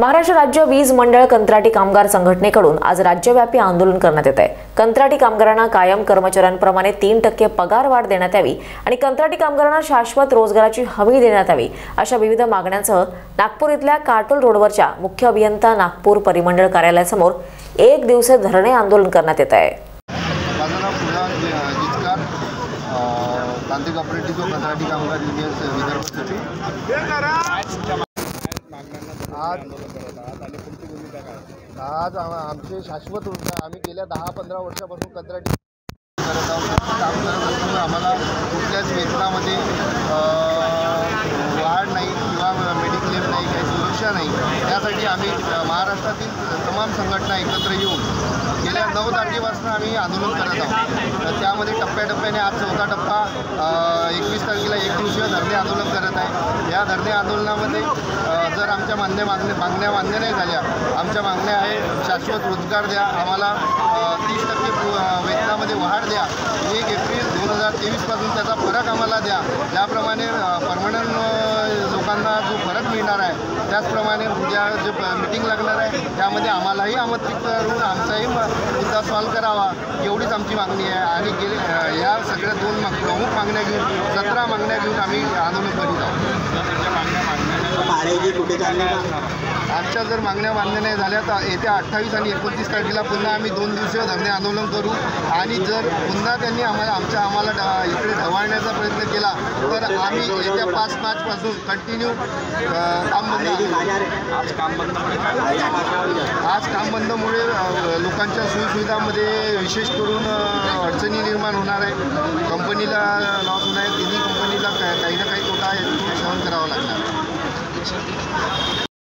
महाराष्ट्र राज्य वीज मंडळ कंत्राटी कामगार संघटनेकडून आज राज्यव्यापी आंदोलन करण्यात येत आहे। कंत्राटी कामगारांना कायम कर्मचाऱ्यांप्रमाणे 3% पगार वाढ देण्यात यावी आणि कंत्राटी कामगारांना शाश्वत रोजगाराची हमी देण्यात यावी अशा विविध मागण्यांसह नागपूर इथल्या काटोल रोडवरच्या मुख्य अभियंता नागपूर परिमंडळ कार्यालयासमोर एक दिवसीय धरणे आंदोलन करण्यात येत आहे। तांत्रिक ऑपरेटिव्ह कंत्राटी कामगार युनियन विदर्भ आज आमचे शाश्वत रोजगार आम्ही गेल्या 10-15 वर्षापासून कंत्राटी करत आहोत। काम करत असताना आम्हाला कुठल्याच वेतनामध्ये वाढ नाही किंवा मेडिक्लेम नाही, काही सुरक्षा नाही। त्यासाठी आम्ही महाराष्ट्रातील तमाम संघटना एकत्र येऊन गेल्या 9 तारखेपासून आम्ही आंदोलन करत आहोत। तर त्यामध्ये टप्प्याटप्प्याने आज 4था टप्पा 21 तारखेला एक दिवसीय धरणे आंदोलन करत आहे। या धरणे आंदोलनामध्ये जर आमच्या मागण्या मान्य नाही झाल्या, आमच्या मागण्या आहे शाश्वत रोजगार द्या, आम्हाला 30% वेतनामध्ये वाढ द्या, 1 एप्रिल 2023 पासून त्याचा फरक आम्हाला द्या, ज्याप्रमाणे परमनंट लोकांना जो फरक मिळणार आहे त्याचप्रमाणे उद्या जे मीटिंग लागणार आहे त्यामध्ये आम्हालाही आमंत्रित करून आमचाही मुद्दा सॉल्व्ह करावा, एवढीच आमची मागणी आहे। आणि या सगळ्या 2 प्रमुख मागण्या घेऊन 17 मागण्या घेऊन आम्ही आंदोलन करीत आहोत। आजच्या जर मागण्या मान्य नाही झाल्या तर येत्या 28 आणि 29 तारखेला पुन्हा आम्ही 2 दिवसीय धरणे आंदोलन करू। आणि जर पुन्हा त्यांनी आम्हाला इकडे ढवळण्याचा प्रयत्न केला तर आम्ही येत्या 5 मार्चपासून कंटिन्यू काम बंद। आज काम बंदमुळे लोकांच्या सोयीसुविधांमध्ये विशेष करून अडचणी निर्माण होणार आहे। कंपनीला लॉस होणार आहे, तिन्ही कंपनीला काही ना काही तोटा सहन करावा लागणार आहे।